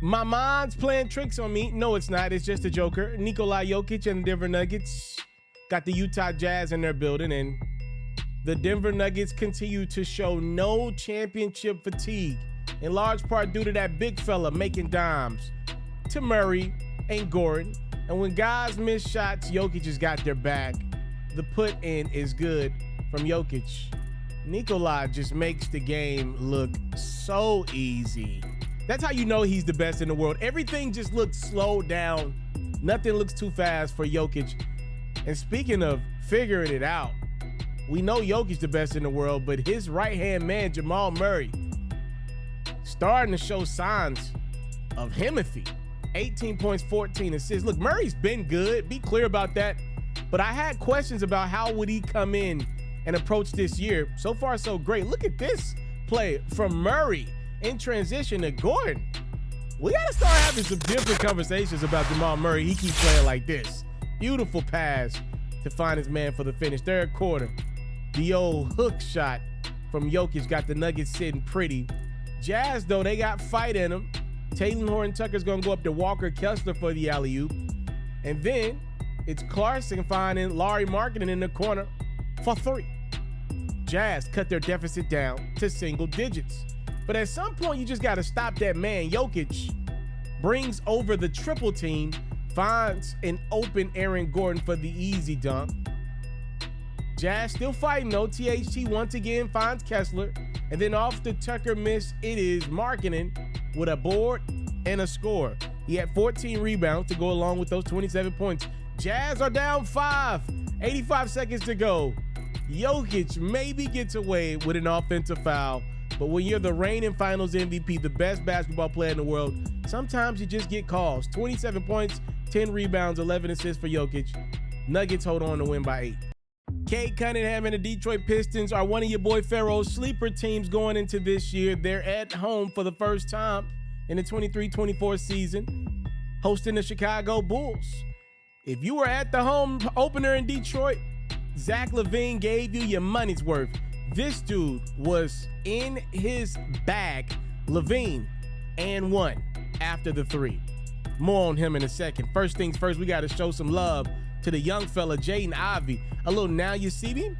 My mind's playing tricks on me. No, it's not. It's just a joker. Nikola Jokic and the Denver Nuggets got the Utah Jazz in their building, and the Denver Nuggets continue to show no championship fatigue, in large part due to that big fella making dimes to Murray and Gordon. And when guys miss shots, Jokic has got their back. The put in is good from Jokic. Nikola just makes the game look so easy. That's how you know he's the best in the world. Everything just looks slowed down. Nothing looks too fast for Jokic. And speaking of figuring it out, we know Jokic's the best in the world, but his right-hand man, Jamal Murray, starting to show signs of himothy. 18 points, 14 assists. Look, Murray's been good. Be clear about that. But I had questions about how would he come in and approach this year. So far, so great. Look at this play from Murray in transition to Gordon. We got to start having some different conversations about Jamal Murray. He keeps playing like this. Beautiful pass to find his man for the finish. Third quarter, the old hook shot from Jokic got the Nuggets sitting pretty. Jazz, though, they got fight in them. Taylor Horton-Tucker's going to go up to Walker Kessler for the alley-oop. And then it's Clarkson finding Larry Markkinen in the corner for three. Jazz cut their deficit down to single digits. But at some point, you just got to stop that man. Jokic brings over the triple team, finds an open Aaron Gordon for the easy dunk. Jazz still fighting, though. THT once again finds Kessler. And then off the Tucker miss, it is Markkinen with a board and a score. He had 14 rebounds to go along with those 27 points. Jazz are down 5. 85 seconds to go. Jokic maybe gets away with an offensive foul. But when you're the reigning finals MVP, the best basketball player in the world, sometimes you just get calls. 27 points, 10 rebounds, 11 assists for Jokic. Nuggets hold on to win by 8. Cade Cunningham and the Detroit Pistons are one of your boy Ferro's sleeper teams going into this year. They're at home for the first time in the 23-24 season, hosting the Chicago Bulls. If you were at the home opener in Detroit, Zach LaVine gave you your money's worth. This dude was in his bag. LaVine and one after the three. More on him in a second. First things first, we got to show some love to the young fella, Jaden Ivey. A little now you see me,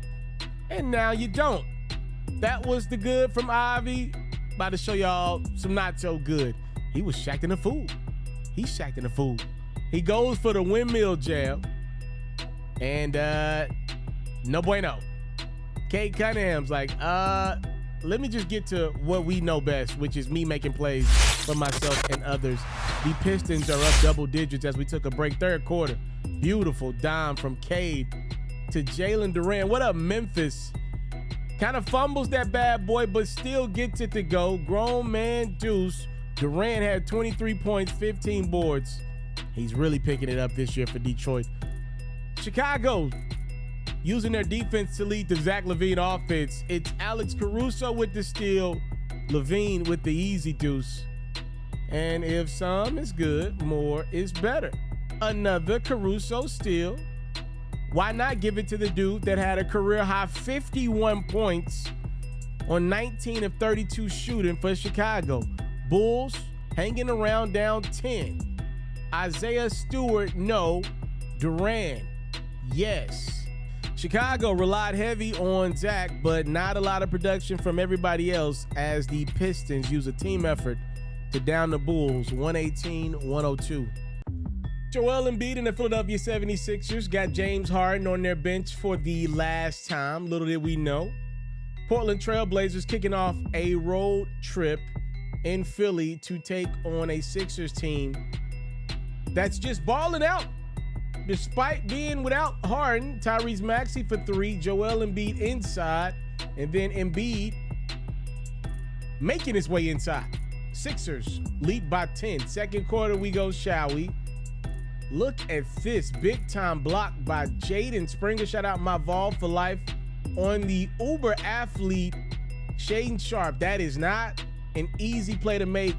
and now you don't. That was the good from Ivey. About to show y'all some not so good. He was shacking a fool. He's shacking a fool. He goes for the windmill jam. And no bueno. Cade Cunningham's like, let me just get to what we know best, which is me making plays for myself and others. The Pistons are up double digits as we took a break. Third quarter. Beautiful dime from Cade to Jalen Duran. What up, Memphis? Kind of fumbles that bad boy, but still gets it to go. Grown man deuce. Duran had 23 points, 15 boards. He's really picking it up this year for Detroit. Chicago using their defense to lead the Zach LaVine offense. It's Alex Caruso with the steal, LaVine with the easy deuce. And if some is good, more is better. Another Caruso steal. Why not give it to the dude that had a career-high 51 points on 19 of 32 shooting for Chicago? Bulls hanging around down 10. Isaiah Stewart, no. Duran, yes. Chicago relied heavy on Zach, but not a lot of production from everybody else as the Pistons use a team effort to down the Bulls 118-102. Joel Embiid and the Philadelphia 76ers got James Harden on their bench for the last time. Little did we know. Portland Trail Blazers kicking off a road trip in Philly to take on a Sixers team that's just balling out. Despite being without Harden, Tyrese Maxey for three, Joel Embiid inside, and then Embiid making his way inside. Sixers lead by 10. Second quarter we go, shall we? Look at this big-time block by Jaden Springer. Shout out my Vol for life on the Uber athlete, Shaedon Sharpe. That is not an easy play to make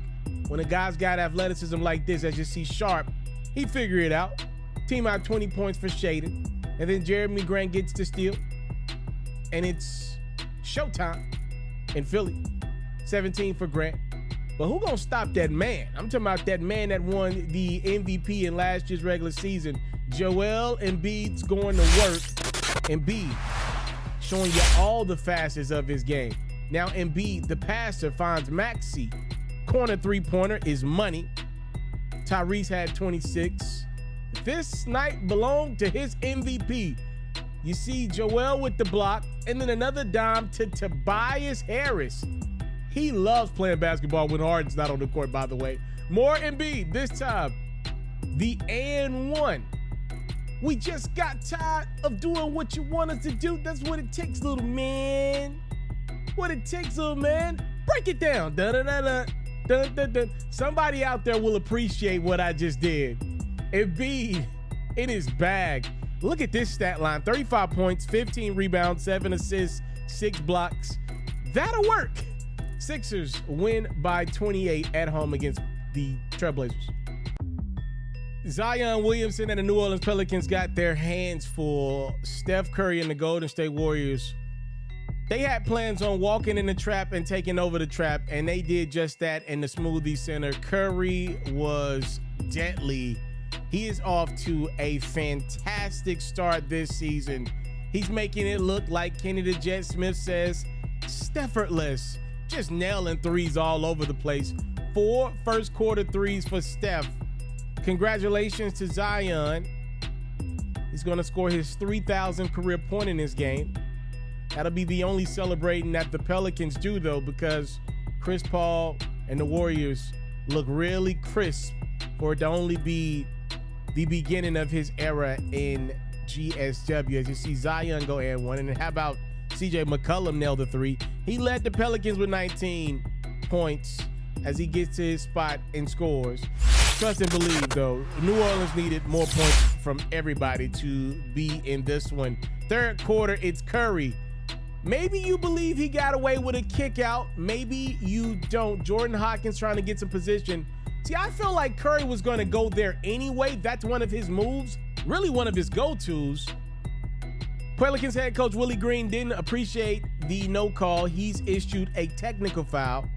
when a guy's got athleticism like this. As you see Sharpe, he figured it out. Team out 20 points for Shaedon. And then Jeremy Grant gets the steal. And it's showtime in Philly. 17 for Grant. But who gonna stop that man? I'm talking about that man that won the MVP in last year's regular season. Joel Embiid's going to work. Embiid showing you all the facets of his game. Now Embiid, the passer, finds Maxey. Corner three-pointer is money. Tyrese had 26. This night belonged to his MVP. You see Joel with the block, and then another dime to Tobias Harris. He loves playing basketball when Harden's not on the court, by the way. More Embiid, this time the and one. We just got tired of doing what you want us to do. That's what it takes, little man. What it takes, little man. Break it down. Dun, dun, dun, dun, dun, dun, dun. Somebody out there will appreciate what I just did. Embiid in his bag. Look at this stat line. 35 points, 15 rebounds, 7 assists, 6 blocks. That'll work. Sixers win by 28 at home against the Trailblazers. Zion Williamson and the New Orleans Pelicans got their hands full. Steph Curry and the Golden State Warriors, they had plans on walking in the trap and taking over the trap, and they did just that in the Smoothie Center. Curry was deadly. He is off to a fantastic start this season. He's making it look like Kenny the Jet Smith says, Steffortless. Just nailing threes all over the place. 4 first quarter threes for Steph. Congratulations to Zion. He's going to score his 3,000th career point in this game. That'll be the only celebrating that the Pelicans do, though, because Chris Paul and the Warriors look really crisp for it to only be the beginning of his era in GSW. As you see Zion go and one. And then how about CJ McCollum nailed the 3. He led the Pelicans with 19 points as he gets to his spot and scores. Trust and believe, though, New Orleans needed more points from everybody to be in this one. Third quarter, it's Curry. Maybe you believe he got away with a kick out. Maybe you don't. Jordan Hawkins trying to get some position. See, I feel like Curry was going to go there anyway. That's one of his moves, really one of his go-tos. Pelicans head coach Willie Green didn't appreciate the no call. He's issued a technical foul,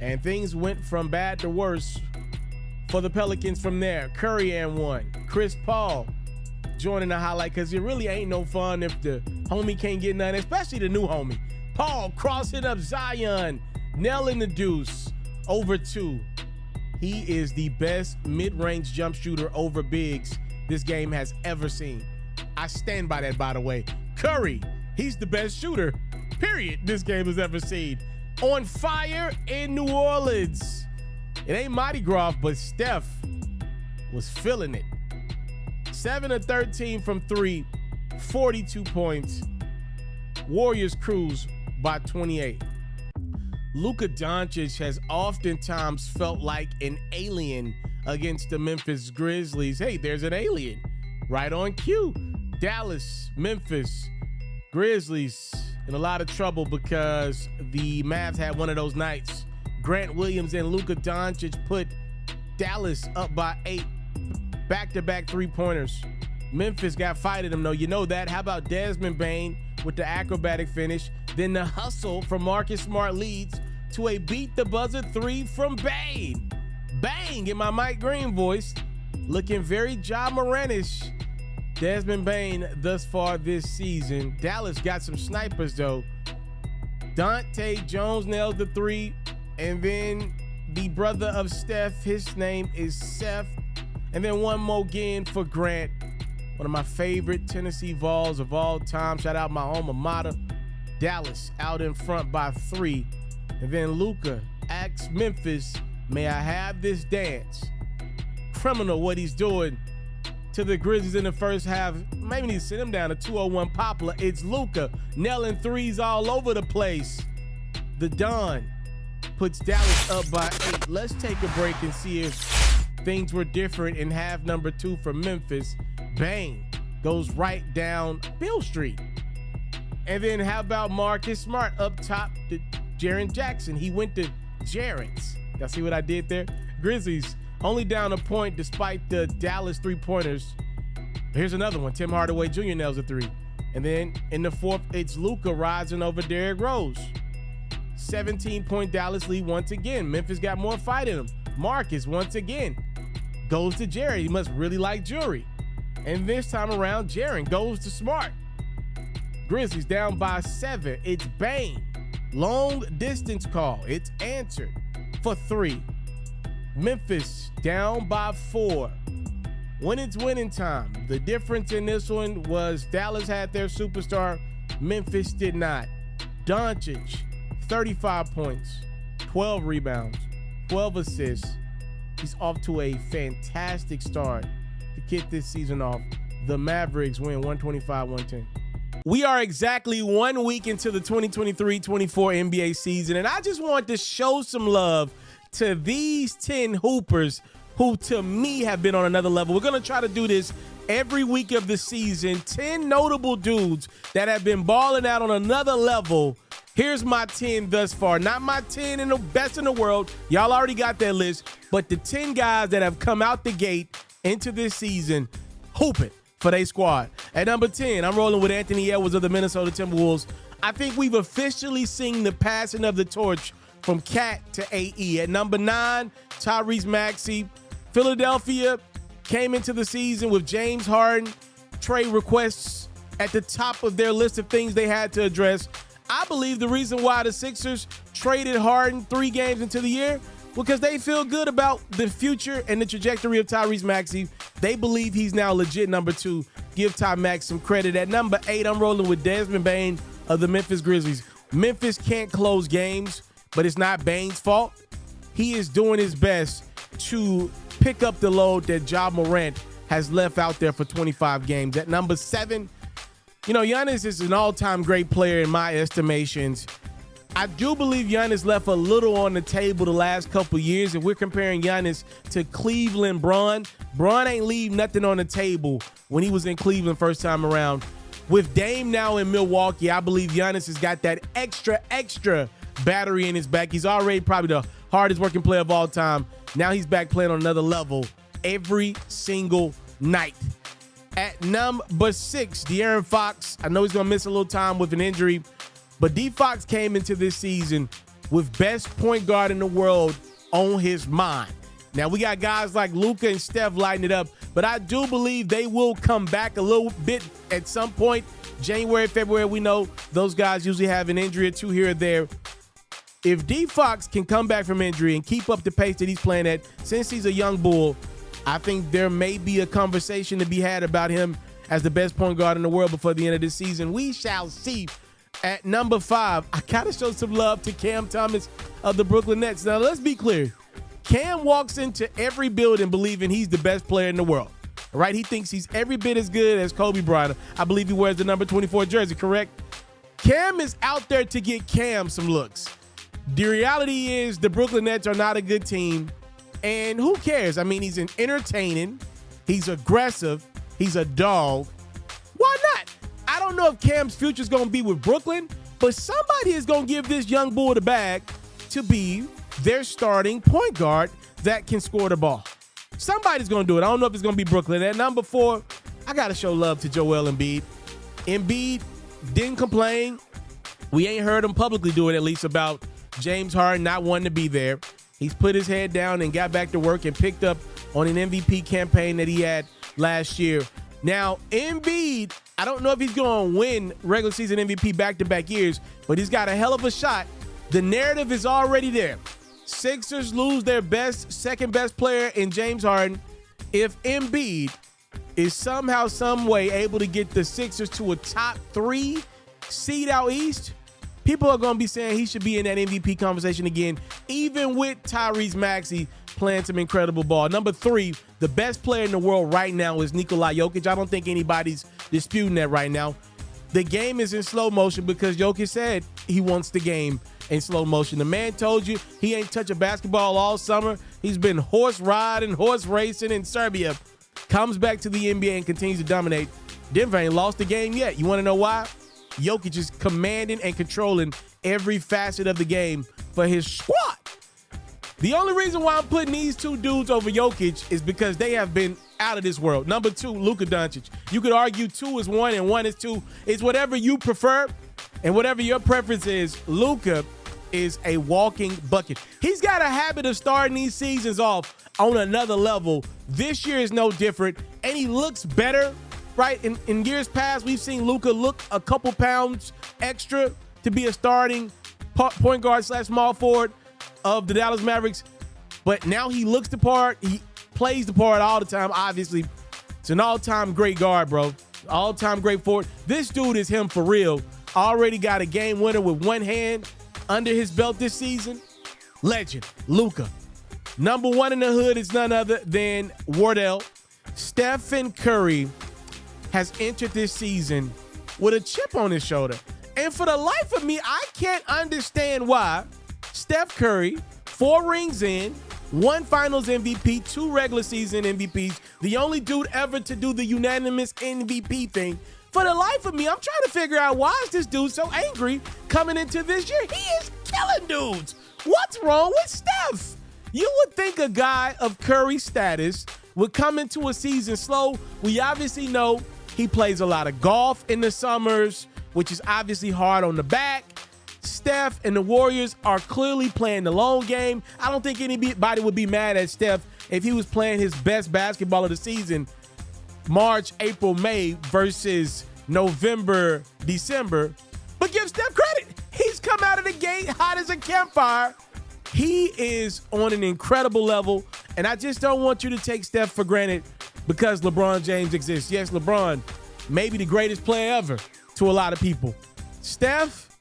and things went from bad to worse for the Pelicans from there. Curry and one. Chris Paul joining the highlight because it really ain't no fun if the homie can't get none, especially the new homie. Paul crossing up Zion, nailing the deuce over 2. He is the best mid-range jump shooter over bigs this game has ever seen. I stand by that, by the way. Curry, he's the best shooter, period, this game has ever seen. On fire in New Orleans. It ain't Mardi Gras, but Steph was feeling it. 7 of 13 from 3, 42 points. Warriors cruise by 28. Luka Doncic has oftentimes felt like an alien against the Memphis Grizzlies. Hey, there's an alien right on cue. Dallas, Memphis, Grizzlies in a lot of trouble because the Mavs had one of those nights. Grant Williams and Luka Doncic put Dallas up by 8. Back-to-back three-pointers. Memphis got fight at him, though. You know that. How about Desmond Bane with the acrobatic finish? Then the hustle from Marcus Smart leads to a beat-the-buzzer 3 from Bane. Bang in my Mike Green voice. Looking very Ja Morant-ish. Desmond Bane thus far this season. Dallas got some snipers, though. Dante Jones nailed the 3. And then the brother of Steph, his name is Seth. And then one more again for Grant. One of my favorite Tennessee Vols of all time. Shout out my alma mater. Dallas out in front by 3. And then Luka asks Memphis, may I have this dance? Criminal what he's doing to the Grizzlies in the first half. Maybe need to send him down to 201 Poplar. It's Luka nailing threes all over the place. The Don puts Dallas up by 8. Let's take a break and see if things were different in half number 2 for Memphis. Bang goes right down Beale Street. And then how about Marcus Smart up top to Jaren Jackson? He went to Jarrett's. Y'all see what I did there? Grizzlies only down a point despite the Dallas three-pointers. Here's another one. Tim Hardaway Jr. nails a 3. And then in the fourth, it's Luka rising over Derrick Rose. 17-point Dallas lead once again. Memphis got more fight in him. Marcus, once again, goes to Jared. He must really like jewelry. And this time around, Jaren goes to Smart. Grizzlies down by 7. It's Bane. Long distance call. It's answered for 3. Memphis down by 4. When it's winning time, the difference in this one was Dallas had their superstar. Memphis did not. Doncic, 35 points, 12 rebounds, 12 assists. He's off to a fantastic start to kick this season off. The Mavericks win 125-110. We are exactly 1 week into the 2023-24 NBA season, and I just want to show some love to these 10 hoopers who, to me, have been on another level. We're going to try to do this every week of the season. 10 notable dudes that have been balling out on another level. Here's my 10 thus far. Not my 10 in the best in the world. Y'all already got that list. But the 10 guys that have come out the gate into this season hooping for their squad. At number 10, I'm rolling with Anthony Edwards of the Minnesota Timberwolves. I think we've officially seen the passing of the torch from Cat to AE. At number 9, Tyrese Maxey. Philadelphia came into the season with James Harden trade requests at the top of their list of things they had to address. I believe the reason why the Sixers traded Harden 3 games into the year because they feel good about the future and the trajectory of Tyrese Maxey. They believe he's now legit number 2. Give Ty Max some credit. At number 8, I'm rolling with Desmond Bane of the Memphis Grizzlies. Memphis can't close games, but it's not Bane's fault. He is doing his best to pick up the load that Ja Morant has left out there for 25 games. At number 7, Giannis is an all-time great player in my estimations. I do believe Giannis left a little on the table the last couple years. If we're comparing Giannis to Cleveland Bron ain't leave nothing on the table when he was in Cleveland first time around. With Dame now in Milwaukee, I believe Giannis has got that extra battery in his back. He's already probably the hardest working player of all time. Now he's back playing on another level every single night. At number 6, De'Aaron Fox. I know he's going to miss a little time with an injury, but D Fox came into this season with best point guard in the world on his mind. Now we got guys like Luka and Steph lighting it up, but I do believe they will come back a little bit at some point. January, February, we know those guys usually have an injury or 2 here or there. If D Fox can come back from injury and keep up the pace that he's playing at, since he's a young bull, I think there may be a conversation to be had about him as the best point guard in the world before the end of this season. We shall see. At number 5, I gotta show some love to Cam Thomas of the Brooklyn Nets. Now, let's be clear. Cam walks into every building believing he's the best player in the world, right? He thinks he's every bit as good as Kobe Bryant. I believe he wears the number 24 jersey, correct? Cam is out there to get Cam some looks. The reality is the Brooklyn Nets are not a good team, and who cares? I mean, he's entertaining, he's aggressive, he's a dog. Why not? I don't know if Cam's future is going to be with Brooklyn, but somebody is going to give this young bull the bag to be their starting point guard that can score the ball. Somebody's going to do it. I don't know if it's going to be Brooklyn. At number 4, I got to show love to Joel Embiid. Embiid didn't complain. We ain't heard him publicly do it, at least, about James Harden not wanting to be there. He's put his head down and got back to work and picked up on an MVP campaign that he had last year. Now, Embiid, I don't know if he's going to win regular season MVP back-to-back years, but he's got a hell of a shot. The narrative is already there. Sixers lose their second-best player in James Harden. If Embiid is somehow, some way able to get the Sixers to a top 3 seed out East, people are going to be saying he should be in that MVP conversation again, even with Tyrese Maxey playing some incredible ball. Number 3, the best player in the world right now is Nikola Jokic. I don't think anybody's disputing that right now. The game is in slow motion because Jokic said he wants the game in slow motion. The man told you he ain't touched a basketball all summer. He's been horse riding, horse racing in Serbia. Comes back to the NBA and continues to dominate. Denver ain't lost the game yet. You want to know why? Jokic is commanding and controlling every facet of the game for his squad. The only reason why I'm putting these 2 dudes over Jokic is because they have been out of this world. Number 2, Luka Doncic. You could argue 2 is 1 and 1 is 2. It's whatever you prefer and whatever your preference is. Luka is a walking bucket. He's got a habit of starting these seasons off on another level. This year is no different, and he looks better, right? In years past, we've seen Luka look a couple pounds extra to be a starting point guard / small forward of the Dallas Mavericks. But now he looks the part. He plays the part all the time, obviously. It's an all-time great guard, bro. All-time great forward. This dude is him for real. Already got a game winner with one hand under his belt this season. Legend, Luka. Number one in the hood is none other than Wardell. Stephen Curry has entered this season with a chip on his shoulder. And for the life of me, I can't understand why Steph Curry, 4 rings in, 1 finals MVP, 2 regular season MVPs, the only dude ever to do the unanimous MVP thing. For the life of me, I'm trying to figure out why is this dude so angry coming into this year? He is killing dudes. What's wrong with Steph? You would think a guy of Curry status would come into a season slow. We obviously know he plays a lot of golf in the summers, which is obviously hard on the back. Steph and the Warriors are clearly playing the long game. I don't think anybody would be mad at Steph if he was playing his best basketball of the season March, April, May versus November, December. But give Steph credit. He's come out of the gate hot as a campfire. He is on an incredible level, and I just don't want you to take Steph for granted because LeBron James exists. Yes, LeBron, maybe the greatest player ever to a lot of people. Steph,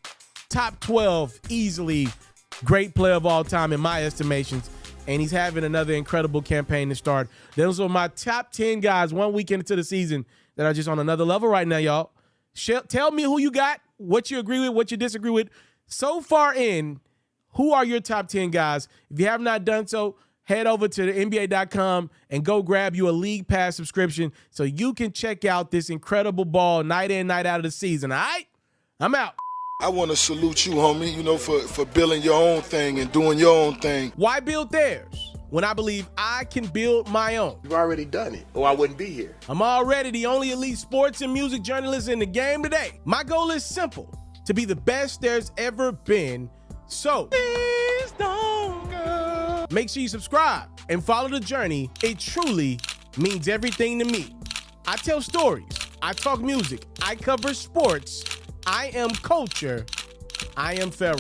top 12, easily great player of all time in my estimations, and he's having another incredible campaign to start. Those are my top 10 guys 1 weekend into the season that are just on another level right now, y'all. Tell me who you got, what you agree with, what you disagree with. So far in, who are your top 10 guys? If you have not done so, head over to the NBA.com and go grab you a League Pass subscription so you can check out this incredible ball night in, night out of the season, all right? I'm out. I want to salute you, homie, for building your own thing and doing your own thing. Why build theirs when I believe I can build my own? You've already done it, or I wouldn't be here. I'm already the only elite sports and music journalist in the game today. My goal is simple, to be the best there's ever been. So, please don't go. Make sure you subscribe and follow the journey. It truly means everything to me. I tell stories. I talk music. I cover sports. I am culture. I am Ferro.